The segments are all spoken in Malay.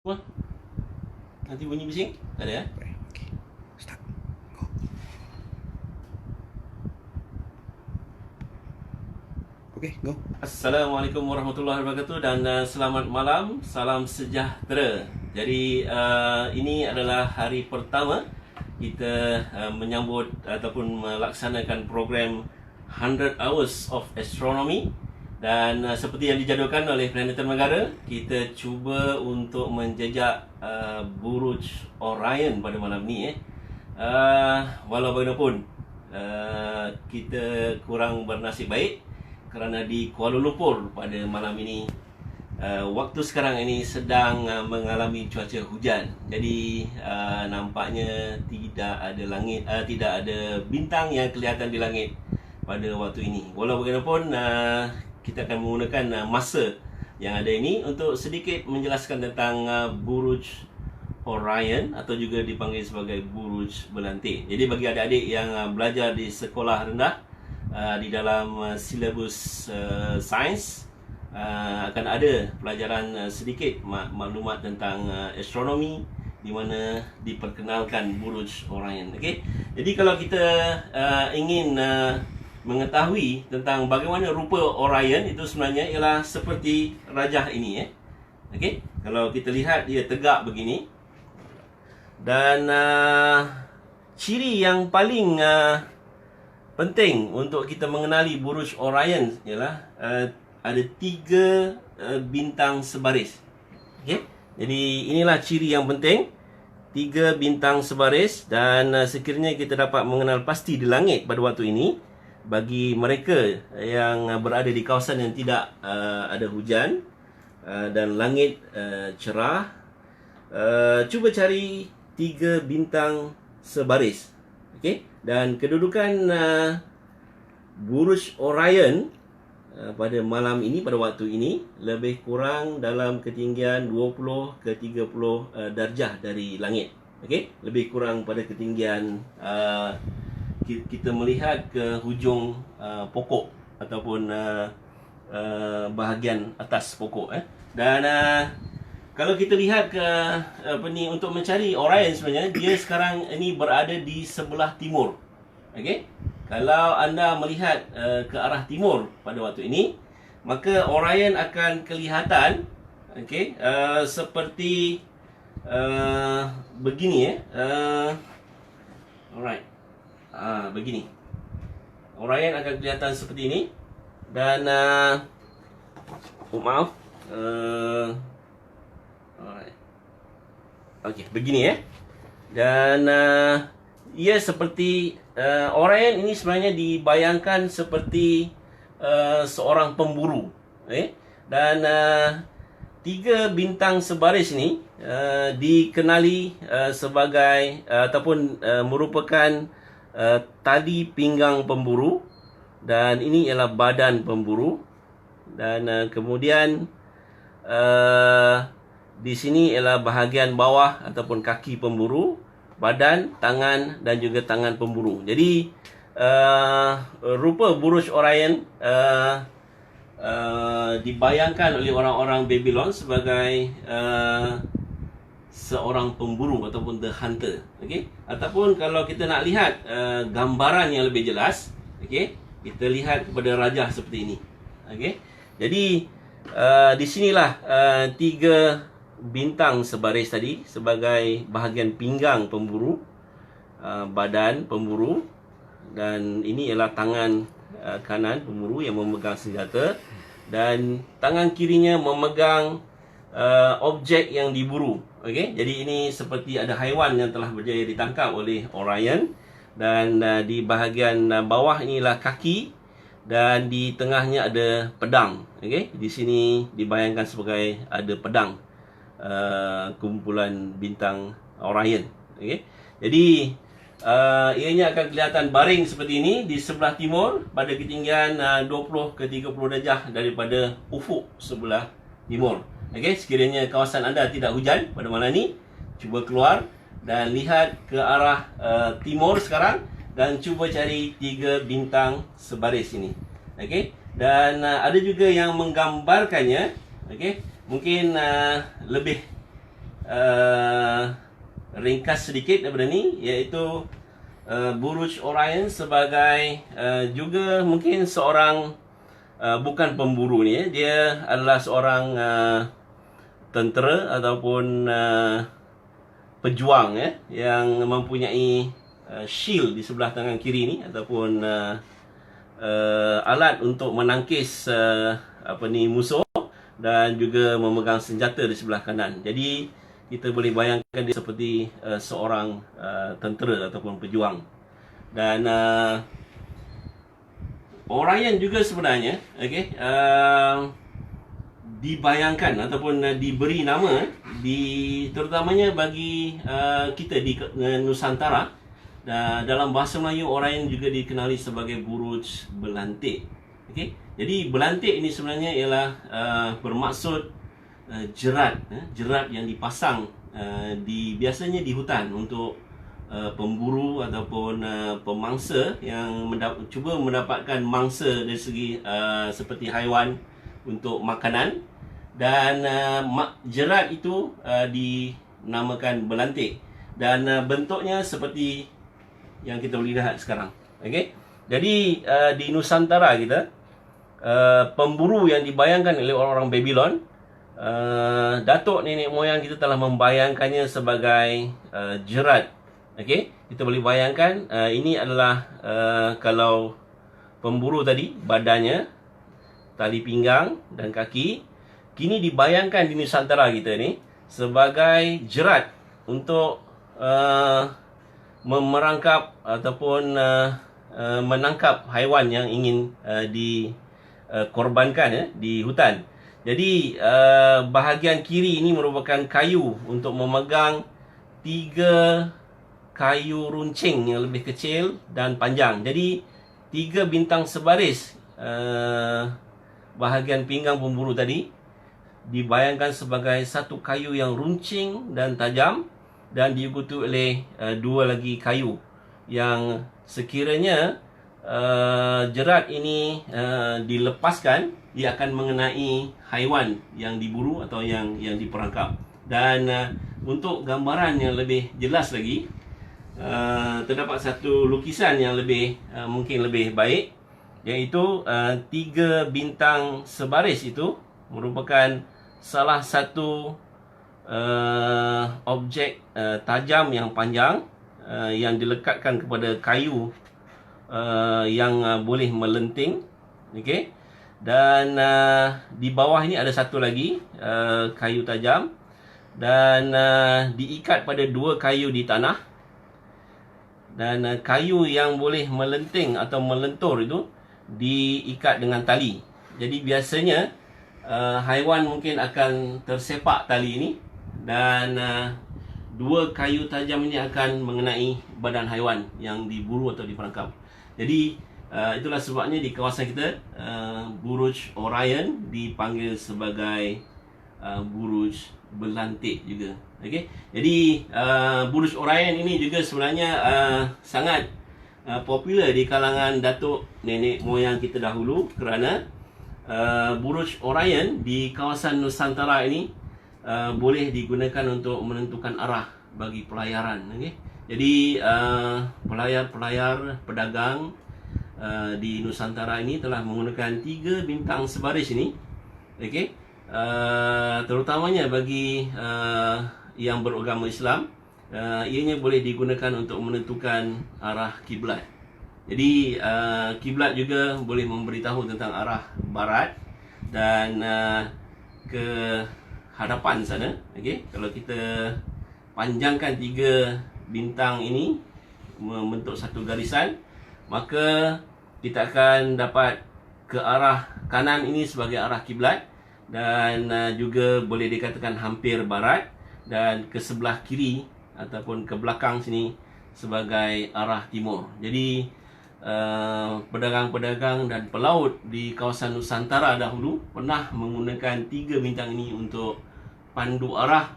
Apa? Nanti bunyi bising? Tak ada ya? Okay. Start. Go. Okay, go. Assalamualaikum warahmatullahi wabarakatuh dan selamat malam, salam sejahtera. Jadi ini adalah hari pertama kita menyambut ataupun melaksanakan program 100 Hours of Astronomy. Dan seperti yang dijadualkan oleh Planetarium Negara, kita cuba untuk menjejak Buruj Orion pada malam ni. Walau bagaimanapun, kita kurang bernasib baik kerana di Kuala Lumpur pada malam ini, waktu sekarang ini sedang mengalami cuaca hujan. Jadi nampaknya tidak ada langit, tidak ada bintang yang kelihatan di langit pada waktu ini. Walau bagaimanapun, kita akan menggunakan masa yang ada ini untuk sedikit menjelaskan tentang Buruj Orion atau juga dipanggil sebagai Buruj Belantik. Jadi bagi adik-adik yang belajar di sekolah rendah, di dalam silabus sains, akan ada pelajaran sedikit maklumat tentang astronomi di mana diperkenalkan Buruj Orion. Okey. Jadi kalau kita ingin mengetahui tentang bagaimana rupa Orion, itu sebenarnya ialah seperti rajah ini. Okey. Kalau kita lihat, dia tegak begini. Dan ciri yang paling penting untuk kita mengenali Buruj Orion ialah ada 3 bintang sebaris. Okey. Jadi inilah ciri yang penting, 3 bintang sebaris. Dan sekiranya kita dapat mengenal pasti di langit pada waktu ini, bagi mereka yang berada di kawasan yang tidak ada hujan dan langit cerah, cuba cari 3 bintang sebaris. Okey. Dan kedudukan Buruj Orion pada malam ini, pada waktu ini, lebih kurang dalam ketinggian 20 ke 30 darjah dari langit. Okey, lebih kurang pada ketinggian kita melihat ke hujung pokok ataupun bahagian atas pokok. Dan kalau kita lihat ke untuk mencari Orion, sebenarnya dia sekarang ini berada di sebelah timur. Okey. Kalau anda melihat ke arah timur pada waktu ini, maka Orion akan kelihatan seperti begini. Alright. Begini. Orion akan kelihatan seperti ini. Dan maaf. Alright. Okey, begini. Dan ia seperti Orion ini sebenarnya dibayangkan seperti seorang pemburu. Dan 3 bintang sebaris ini dikenali sebagai ataupun merupakan tali pinggang pemburu. Dan ini ialah badan pemburu. Dan kemudian di sini ialah bahagian bawah ataupun kaki pemburu, badan, tangan dan juga tangan pemburu. Jadi rupa Buruj Orion dibayangkan oleh orang-orang Babylon sebagai seorang pemburu ataupun the hunter. Okey. Ataupun kalau kita nak lihat gambaran yang lebih jelas, okey, kita lihat kepada rajah seperti ini. Okey. Jadi di sinilah 3 bintang sebaris tadi sebagai bahagian pinggang pemburu, badan pemburu, dan ini ialah tangan kanan pemburu yang memegang senjata, dan tangan kirinya memegang objek yang diburu. Okey, jadi ini seperti ada haiwan yang telah berjaya ditangkap oleh Orion. Dan di bahagian bawah inilah kaki, dan di tengahnya ada pedang. Okey, di sini dibayangkan sebagai ada pedang kumpulan bintang Orion. Okey, jadi ianya akan kelihatan baring seperti ini di sebelah timur pada ketinggian 20 ke 30 darjah daripada ufuk sebelah timur. Okey, sekiranya kawasan anda tidak hujan pada malam ini, cuba keluar dan lihat ke arah timur sekarang dan cuba cari 3 bintang sebaris ini. Okey, dan ada juga yang menggambarkannya. Okey, mungkin lebih ringkas sedikit daripada ni, iaitu Buruj Orion sebagai juga mungkin seorang bukan pemburu ni, dia adalah seorang tentera ataupun pejuang yang mempunyai shield di sebelah tangan kiri ni, ataupun alat untuk menangkis musuh, dan juga memegang senjata di sebelah kanan. Jadi kita boleh bayangkan dia seperti seorang tentera ataupun pejuang. Dan Orion juga sebenarnya dibayangkan ataupun diberi nama terutamanya bagi kita di Nusantara. Dalam bahasa Melayu, Orion juga dikenali sebagai buruj belantik. Jadi belantik ini sebenarnya ialah bermaksud jerat yang dipasang biasanya di hutan untuk pemburu ataupun pemangsa yang cuba mendapatkan mangsa dari segi seperti haiwan untuk makanan. Dan jerat itu dinamakan belantik, dan bentuknya seperti yang kita boleh lihat sekarang. Jadi di Nusantara kita, pemburu yang dibayangkan oleh orang-orang Babylon, datuk nenek moyang kita telah membayangkannya sebagai jerat. Kita boleh bayangkan ini adalah kalau pemburu tadi, badannya, tali pinggang dan kaki, kini dibayangkan di Nusantara kita ni sebagai jerat untuk memerangkap ataupun menangkap haiwan yang ingin dikorbankan di hutan. Jadi bahagian kiri ini merupakan kayu untuk memegang 3 kayu runcing yang lebih kecil dan panjang. Jadi 3 bintang sebaris bahagian pinggang pemburu tadi dibayangkan sebagai satu kayu yang runcing dan tajam, dan diikuti oleh 2 lagi kayu yang sekiranya jerat ini dilepaskan, dia akan mengenai haiwan yang diburu atau yang diperangkap. Dan untuk gambaran yang lebih jelas lagi, terdapat satu lukisan yang mungkin lebih baik, iaitu 3 bintang sebaris itu merupakan salah satu objek tajam yang panjang yang dilekatkan kepada kayu yang boleh melenting. Dan di bawah ini ada satu lagi kayu tajam, dan diikat pada 2 kayu di tanah. Dan kayu yang boleh melenting atau melentur itu diikat dengan tali. Jadi biasanya haiwan mungkin akan tersepak tali ini, dan 2 kayu tajam ini akan mengenai badan haiwan yang diburu atau diperangkap. Jadi itulah sebabnya di kawasan kita Buruj Orion dipanggil sebagai buruj belantik juga. Jadi Buruj Orion ini juga sebenarnya sangat popular di kalangan datuk nenek moyang kita dahulu, kerana Buruj Orion di kawasan Nusantara ini boleh digunakan untuk menentukan arah bagi pelayaran. Jadi pelayar-pelayar pedagang di Nusantara ini telah menggunakan 3 bintang sebaris ini. Terutamanya bagi yang beragama Islam, ianya boleh digunakan untuk menentukan arah kiblat. Jadi kiblat juga boleh memberitahu tentang arah barat dan ke hadapan sana. Kalau kita panjangkan 3 bintang ini membentuk satu garisan, maka kita akan dapat ke arah kanan ini sebagai arah kiblat, dan juga boleh dikatakan hampir barat, dan ke sebelah kiri ataupun ke belakang sini sebagai arah timur. Jadi pedagang-pedagang dan pelaut di kawasan Nusantara dahulu pernah menggunakan 3 bintang ini untuk pandu arah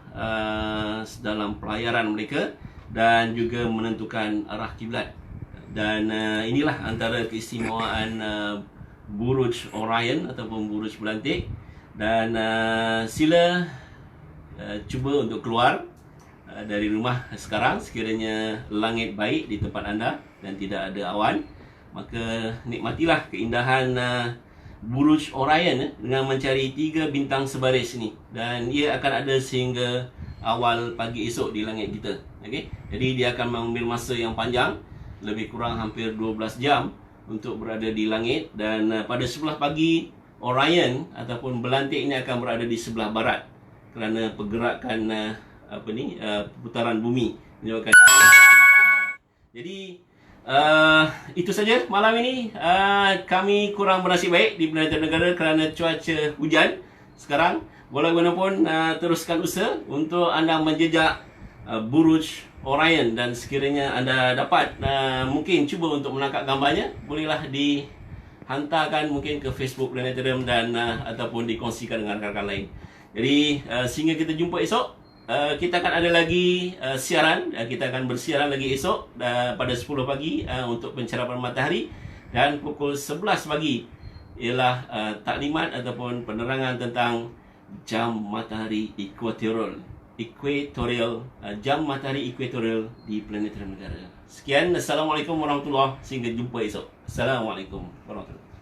dalam pelayaran mereka, dan juga menentukan arah kiblat. Dan inilah antara keistimewaan Buruj Orion ataupun buruj belantik. Dan sila cuba untuk keluar dari rumah sekarang. Sekiranya langit baik di tempat anda dan tidak ada awan, maka nikmatilah keindahan Buruj Orion dengan mencari 3 bintang sebaris ni, dan ia akan ada sehingga awal pagi esok di langit kita. Okey, jadi dia akan mengambil masa yang panjang, lebih kurang hampir 12 jam untuk berada di langit. Dan pada sebelah pagi Orion ataupun belantik ini akan berada di sebelah barat kerana pergerakan putaran bumi menyebabkan. Jadi itu saja malam ini. Kami kurang bernasib baik di Planetarium Negara kerana cuaca hujan sekarang. Walaupun teruskan usaha untuk anda menjejak Buruj Orion, dan sekiranya anda dapat mungkin cuba untuk menangkap gambarnya, bolehlah dihantarkan mungkin ke Facebook Planetarium dan ataupun dikongsikan dengan rakan-rakan lain. Jadi sehingga kita jumpa esok, kita akan ada lagi siaran. Kita akan bersiaran lagi esok pada 10 pagi untuk pencerapan matahari, dan pukul 11 pagi ialah taklimat ataupun penerangan tentang jam matahari ekuatorial, jam matahari ekuatorial di Planetarium Negara. Sekian, Assalamualaikum warahmatullahi wabarakatuh. Sehingga jumpa esok. Assalamualaikum warahmatullahi wabarakatuh.